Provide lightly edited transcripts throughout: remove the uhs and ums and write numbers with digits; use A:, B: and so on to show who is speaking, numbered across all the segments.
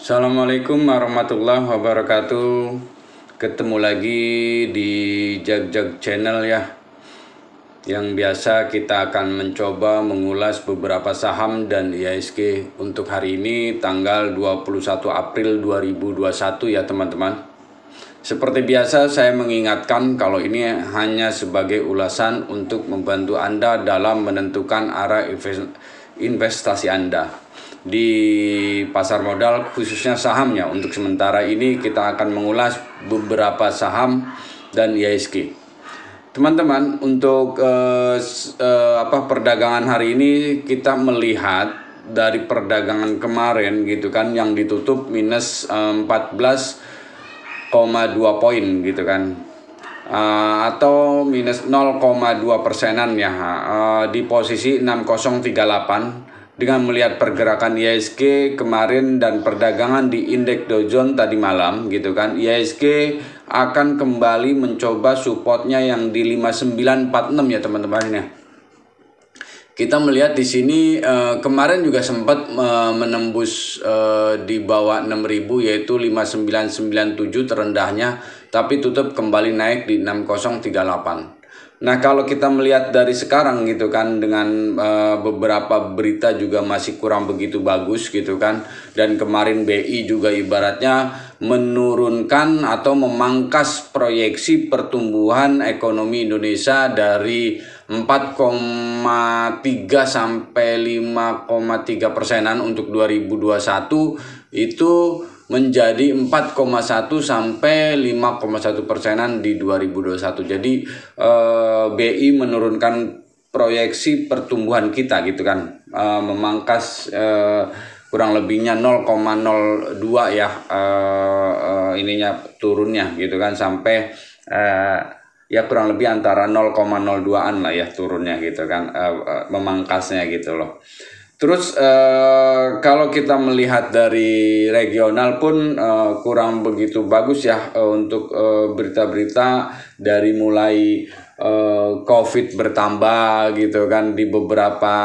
A: Assalamualaikum warahmatullahi wabarakatuh. Ketemu lagi di Jag Channel ya. Yang biasa kita akan mencoba mengulas beberapa saham dan IHSG untuk hari ini tanggal 21 April 2021 ya teman-teman. Seperti biasa saya mengingatkan kalau ini hanya sebagai ulasan untuk membantu Anda dalam menentukan arah investasi Anda di pasar modal, khususnya sahamnya. Untuk sementara ini kita akan mengulas beberapa saham dan IHSG. Teman-teman, untuk perdagangan hari ini kita melihat dari perdagangan kemarin gitu kan, yang ditutup minus 14,2 poin gitu kan, atau minus 0,2%-an ya, di posisi 6038. Dengan melihat pergerakan IHSG kemarin dan perdagangan di indeks Dow Jones tadi malam gitu kan, IHSG akan kembali mencoba supportnya yang di 5946 ya teman-teman ya. Kita melihat di sini kemarin juga sempat menembus di bawah 6000 yaitu 5997 terendahnya, tapi tutup kembali naik di 6038. Nah, kalau kita melihat dari sekarang gitu kan, dengan beberapa berita juga masih kurang begitu bagus gitu kan, dan kemarin BI juga ibaratnya menurunkan atau memangkas proyeksi pertumbuhan ekonomi Indonesia dari 4,3 sampai 5,3%-an untuk 2021 itu menjadi 4,1 sampai 5,1%-an di 2021. Jadi BI menurunkan proyeksi pertumbuhan kita gitu kan, memangkas kurang lebihnya 0,02 ya, ininya turunnya gitu kan, sampai ya kurang lebih antara 0,02-an lah ya turunnya gitu kan, memangkasnya gitu loh. Terus kalau kita melihat dari regional pun kurang begitu bagus ya, untuk berita-berita dari mulai COVID bertambah gitu kan di beberapa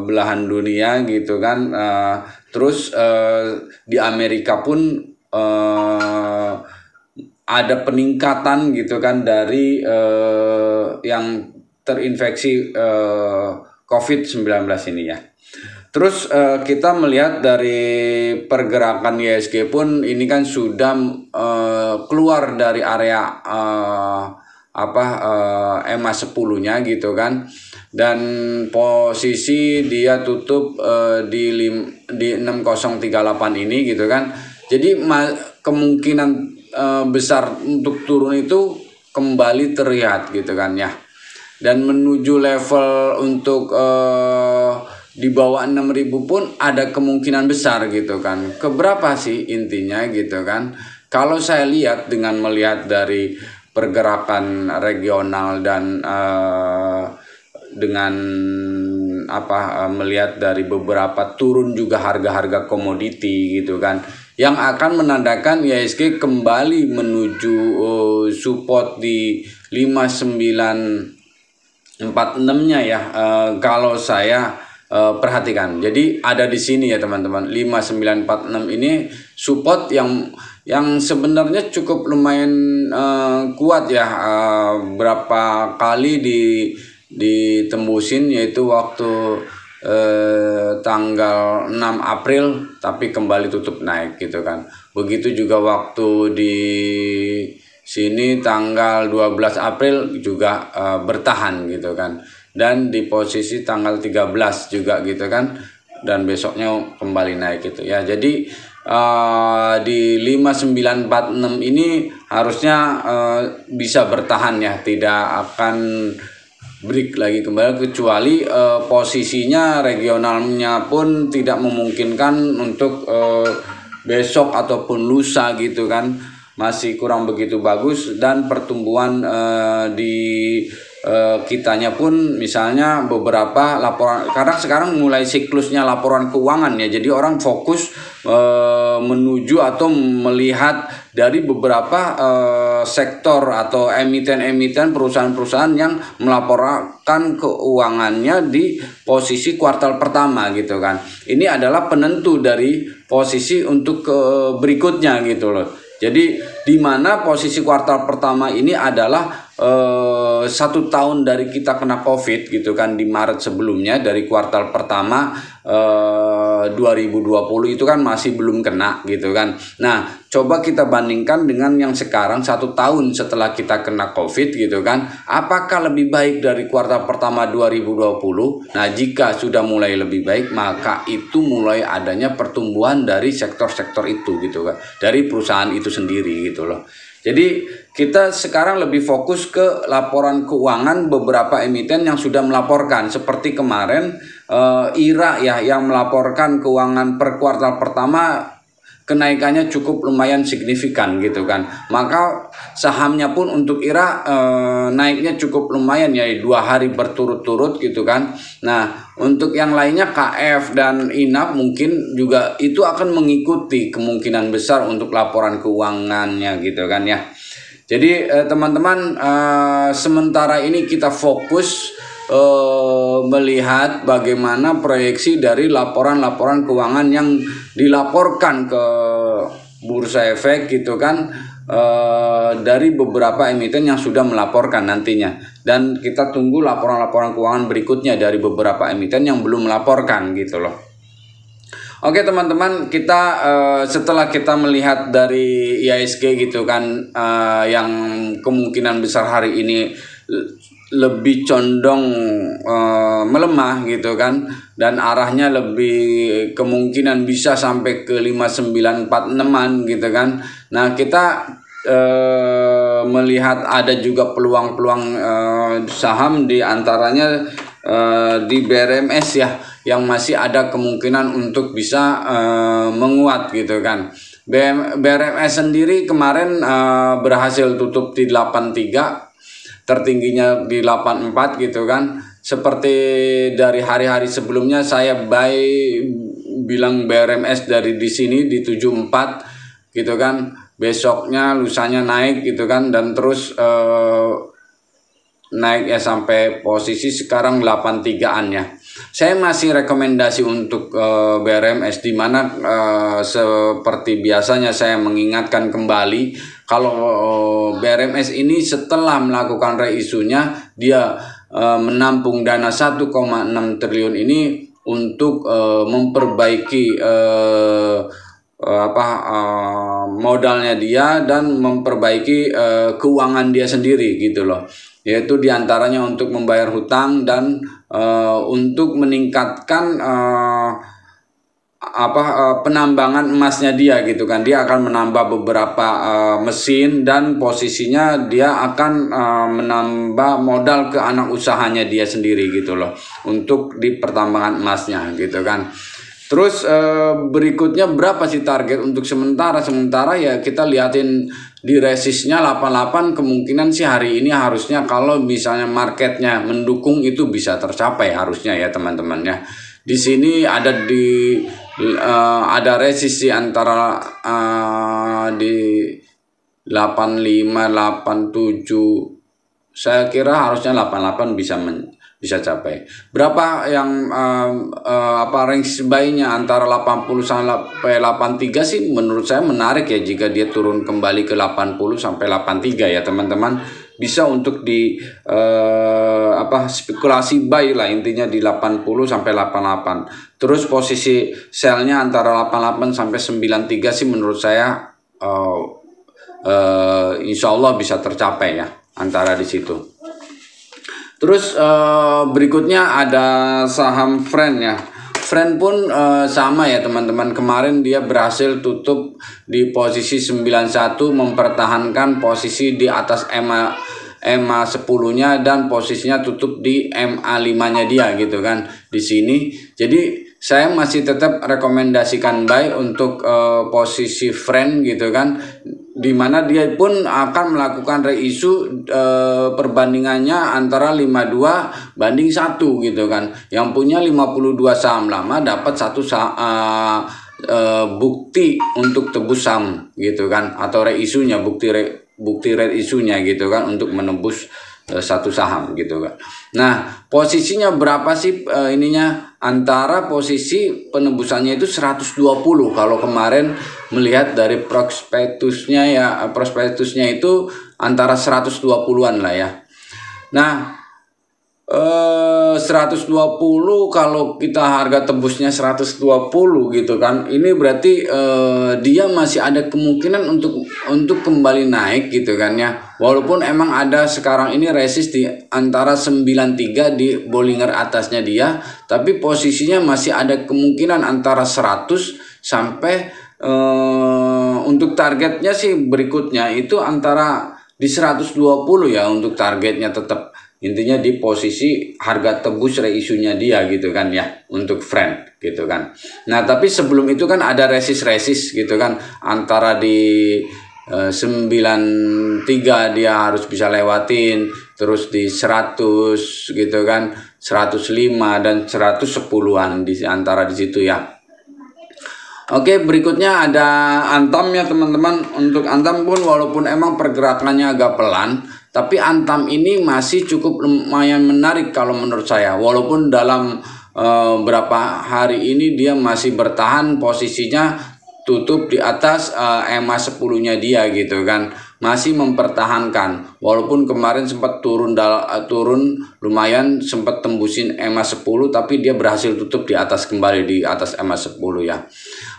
A: belahan dunia gitu kan. Terus di Amerika pun ada peningkatan gitu kan dari yang terinfeksi COVID-19 ini ya. Terus kita melihat dari pergerakan IHSG pun ini kan sudah keluar dari area EMA 10-nya gitu kan, dan posisi dia tutup di 6038 ini gitu kan. Jadi kemungkinan besar untuk turun itu kembali terlihat gitu kan ya, dan menuju level untuk di bawah 6000 pun ada kemungkinan besar gitu kan. Keberapa sih intinya gitu kan, kalau saya lihat dengan melihat dari pergerakan regional dan dengan melihat dari beberapa turun juga harga-harga komoditi gitu kan, yang akan menandakan IHSG kembali menuju support di 5946-nya ya, kalau saya perhatikan. Jadi ada di sini ya teman-teman, 5946 ini support yang sebenarnya cukup lumayan kuat ya, berapa kali ditembusin, yaitu waktu tanggal 6 April tapi kembali tutup naik gitu kan. Begitu juga waktu di sini tanggal 12 April juga bertahan gitu kan, dan di posisi tanggal 13 juga gitu kan, dan besoknya kembali naik gitu ya. Jadi di 5946 ini harusnya bisa bertahan ya, tidak akan break lagi kembali, kecuali posisinya regionalnya pun tidak memungkinkan untuk besok ataupun lusa gitu kan, masih kurang begitu bagus, dan pertumbuhan di kitanya pun misalnya beberapa laporan, karena sekarang mulai siklusnya laporan keuangan ya, jadi orang fokus menuju atau melihat dari beberapa sektor atau emiten-emiten perusahaan-perusahaan yang melaporkan keuangannya di posisi kuartal pertama gitu kan. Ini adalah penentu dari posisi untuk berikutnya gitu loh. Jadi di mana posisi kuartal pertama ini adalah 1 tahun dari kita kena COVID gitu kan, di Maret sebelumnya, dari kuartal pertama 2020 itu kan masih belum kena gitu kan. Nah, coba kita bandingkan dengan yang sekarang 1 tahun setelah kita kena COVID gitu kan. Apakah lebih baik dari kuartal pertama 2020? Nah, jika sudah mulai lebih baik, maka itu mulai adanya pertumbuhan dari sektor-sektor itu gitu kan, dari perusahaan itu sendiri gitu loh. Jadi kita sekarang lebih fokus ke laporan keuangan beberapa emiten yang sudah melaporkan, seperti kemarin IRA ya, yang melaporkan keuangan per kuartal pertama kenaikannya cukup lumayan signifikan gitu kan. Maka sahamnya pun untuk IRA naiknya cukup lumayan ya, 2 hari berturut-turut gitu kan. Nah, untuk yang lainnya KF dan INAP mungkin juga itu akan mengikuti kemungkinan besar untuk laporan keuangannya gitu kan ya. Jadi teman-teman, sementara ini kita fokus melihat bagaimana proyeksi dari laporan-laporan keuangan yang dilaporkan ke Bursa Efek gitu kan, dari beberapa emiten yang sudah melaporkan nantinya, dan kita tunggu laporan-laporan keuangan berikutnya dari beberapa emiten yang belum melaporkan gitu loh. Oke teman-teman, kita setelah kita melihat dari IHSG gitu kan, yang kemungkinan besar hari ini lebih condong melemah gitu kan, dan arahnya lebih kemungkinan bisa sampai ke 5946-an gitu kan. Nah, kita melihat ada juga peluang-peluang saham, di antaranya di BRMS ya, yang masih ada kemungkinan untuk bisa menguat gitu kan. BRMS sendiri kemarin berhasil tutup di 83, tertingginya di 84 gitu kan. Seperti dari hari-hari sebelumnya saya bilang BRMS dari di sini di 74 gitu kan, besoknya lusanya naik gitu kan, dan terus naik ya sampai posisi sekarang 83-an ya. Saya masih rekomendasi untuk BRMS, di mana seperti biasanya saya mengingatkan kembali, kalau BRMS ini setelah melakukan reisunya, dia menampung dana 1,6 triliun ini untuk memperbaiki modalnya dia, dan memperbaiki keuangan dia sendiri gitu loh, yaitu diantaranya untuk membayar hutang dan untuk meningkatkan penambangan emasnya dia gitu kan. Dia akan menambah beberapa mesin, dan posisinya dia akan menambah modal ke anak usahanya dia sendiri gitu loh, untuk di pertambangan emasnya gitu kan. Terus berikutnya berapa sih target untuk sementara ya, kita liatin di resistnya 88, kemungkinan sih hari ini harusnya kalau misalnya marketnya mendukung itu bisa tercapai harusnya ya teman-teman ya. Di sini ada resist di antara di 85, 87. Saya kira harusnya 88 bisa capai. Berapa yang range buy-nya antara 80 sampai 83 sih menurut saya menarik ya, jika dia turun kembali ke 80 sampai 83 ya teman-teman. Bisa untuk di spekulasi buy lah intinya di 80 sampai 88. Terus posisi sell-nya antara 88 sampai 93 sih menurut saya insya Allah bisa tercapai ya, antara di situ. Terus berikutnya ada saham Friend ya. Friend pun sama ya teman-teman. Kemarin dia berhasil tutup di posisi 91, mempertahankan posisi di atas EMA 10-nya, dan posisinya tutup di MA 5-nya dia gitu kan di sini. Jadi saya masih tetap rekomendasikan buy untuk posisi Friend gitu kan, di mana dia pun akan melakukan reissue perbandingannya antara 52 banding 1 gitu kan. Yang punya 52 saham lama dapat satu bukti untuk tebus saham gitu kan, atau reissue-nya, bukti reissue-nya gitu kan, untuk menembus satu saham gitu kan. Nah, posisinya berapa sih ininya? Antara posisi penembusannya itu 120 kalau kemarin melihat dari prospektusnya ya, prospektusnya itu antara 120-an lah ya. Nah, 120 kalau kita harga tebusnya 120 gitu kan, ini berarti dia masih ada kemungkinan untuk kembali naik gitu kan ya, walaupun emang ada sekarang ini resist di antara 93 di Bollinger atasnya dia, tapi posisinya masih ada kemungkinan antara 100 sampai untuk targetnya sih berikutnya itu antara di 120 ya, untuk targetnya tetap. Intinya di posisi harga tebus reissue-nya dia gitu kan ya, untuk friend gitu kan. Nah, tapi sebelum itu kan ada resist gitu kan, antara di 93 dia harus bisa lewatin, terus di 100 gitu kan, 105 dan 110-an di antara di situ ya. Oke, berikutnya ada Antam ya teman-teman. Untuk Antam pun walaupun emang pergerakannya agak pelan, tapi Antam ini masih cukup lumayan menarik kalau menurut saya. Walaupun dalam berapa hari ini dia masih bertahan posisinya tutup di atas EMA 10-nya dia gitu kan. Masih mempertahankan. Walaupun kemarin sempat turun lumayan, sempat tembusin EMA 10, tapi dia berhasil tutup di atas, kembali di atas EMA 10 ya.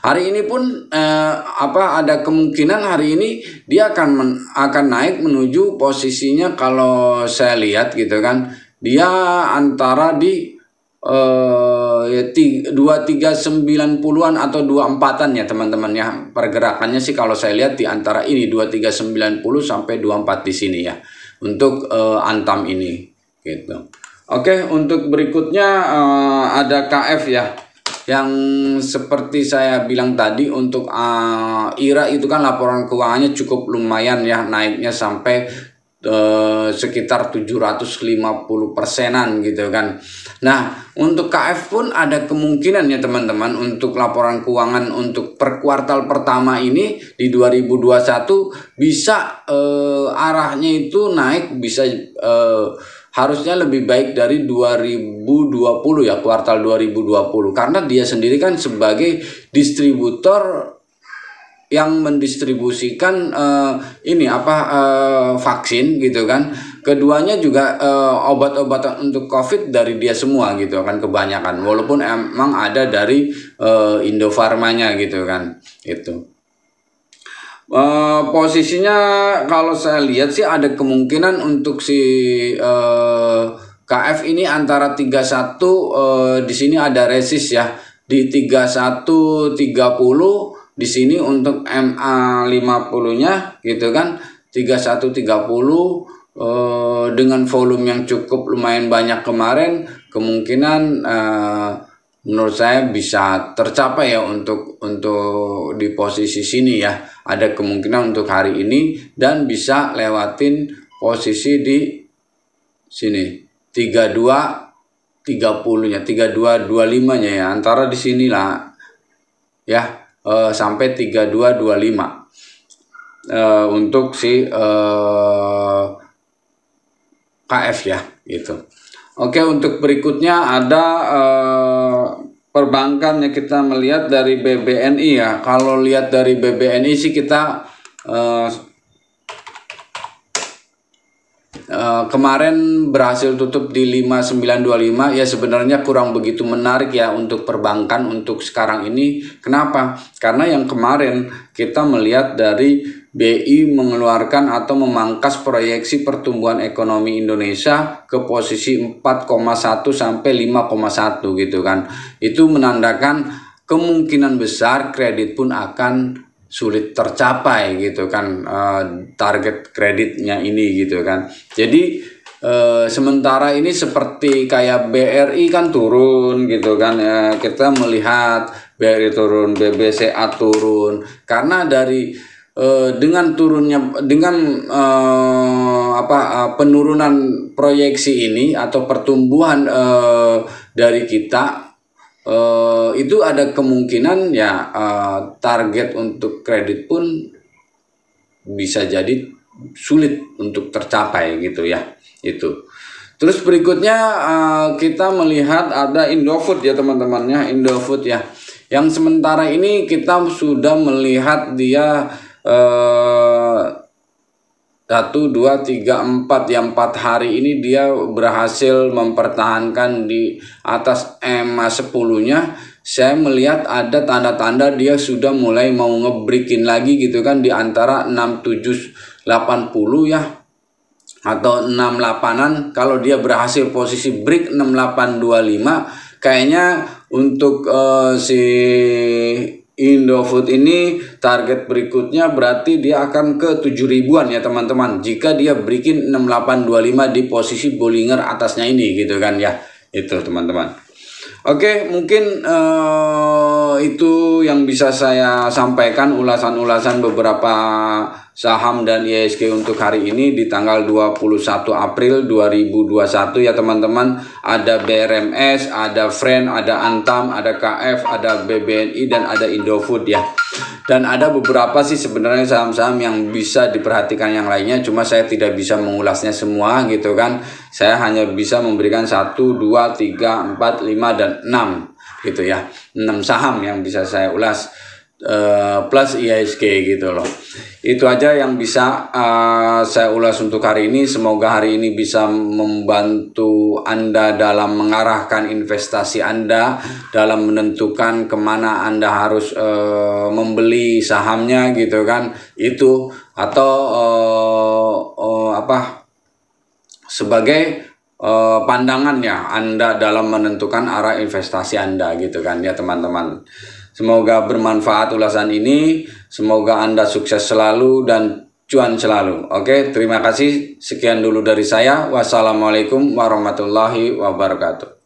A: Hari ini pun ada kemungkinan hari ini dia akan naik menuju posisinya, kalau saya lihat gitu kan, dia antara di 2390-an atau 24-an ya teman-teman ya. Pergerakannya sih kalau saya lihat di antara ini 2390 sampai 24 di sini ya, untuk Antam ini gitu. Oke, untuk berikutnya ada KF ya, yang seperti saya bilang tadi, untuk IRA itu kan laporan keuangannya cukup lumayan ya, naiknya sampai sekitar 750%-an gitu kan. Nah, untuk KF pun ada kemungkinan ya teman-teman, untuk laporan keuangan untuk per kuartal pertama ini di 2021 bisa arahnya itu naik, bisa harusnya lebih baik dari 2020 ya, kuartal 2020, karena dia sendiri kan sebagai distributor yang mendistribusikan vaksin gitu kan. Keduanya juga obat-obatan untuk COVID dari dia semua gitu kan, kebanyakan, walaupun emang ada dari Indofarmanya gitu kan. Itu posisinya kalau saya lihat sih ada kemungkinan untuk si KF ini antara 31, di sini ada resist ya di 3130. Di sini untuk MA 50-nya gitu kan, 3130 dengan volume yang cukup lumayan banyak kemarin, kemungkinan menurut saya bisa tercapai ya untuk di posisi sini ya. Ada kemungkinan untuk hari ini, dan bisa lewatin posisi di sini 3230-nya, 3225-nya ya, antara di sinilah ya. Sampai 3225 untuk si KF ya gitu. Oke, untuk berikutnya ada perbankan yang kita melihat dari BBNI ya. Kalau lihat dari BBNI sih kita kemarin berhasil tutup di 5925 ya. Sebenarnya kurang begitu menarik ya untuk perbankan untuk sekarang ini. Kenapa? Karena yang kemarin kita melihat dari BI mengeluarkan atau memangkas proyeksi pertumbuhan ekonomi Indonesia ke posisi 4,1 sampai 5,1 gitu kan. Itu menandakan kemungkinan besar kredit pun akan sulit tercapai gitu kan, target kreditnya ini gitu kan. Jadi sementara ini seperti kayak BRI kan turun gitu kan, kita melihat BRI turun, BBCA turun, karena dari penurunan proyeksi ini atau pertumbuhan dari kita, itu ada kemungkinan ya target untuk kredit pun bisa jadi sulit untuk tercapai gitu ya. Itu. Terus berikutnya kita melihat ada Indofood ya teman-teman ya, Indofood ya. Yang sementara ini kita sudah melihat dia 1, 2, 3, 4 yang 4 hari ini dia berhasil mempertahankan di atas EMA 10-nya. Saya melihat ada tanda-tanda dia sudah mulai mau ngebreakin lagi gitu kan di antara 6780 ya, atau 68-an. Kalau dia berhasil posisi break 6825, kayaknya untuk si Indofood ini target berikutnya berarti dia akan ke 7.000-an ya teman-teman, jika dia breaking 6825 di posisi Bollinger atasnya ini gitu kan ya. Itu teman-teman. Oke, mungkin itu yang bisa saya sampaikan, ulasan-ulasan beberapa saham dan IHSG untuk hari ini di tanggal 21 April 2021 ya teman-teman. Ada BRMS, ada Friend, ada Antam, ada KF, ada BBNI, dan ada Indofood ya. Dan ada beberapa sih sebenarnya saham-saham yang bisa diperhatikan yang lainnya, cuma saya tidak bisa mengulasnya semua gitu kan. Saya hanya bisa memberikan 1, 2, 3, 4, 5, dan 6 gitu ya. 6 saham yang bisa saya ulas plus IHSG gitu loh. Itu aja yang bisa saya ulas untuk hari ini. Semoga hari ini bisa membantu Anda dalam mengarahkan investasi Anda, dalam menentukan kemana Anda harus membeli sahamnya gitu kan. Itu atau sebagai pandangannya Anda dalam menentukan arah investasi Anda gitu kan ya teman-teman. Semoga bermanfaat ulasan ini, semoga Anda sukses selalu dan cuan selalu. Oke, terima kasih. Sekian dulu dari saya. Wassalamualaikum warahmatullahi wabarakatuh.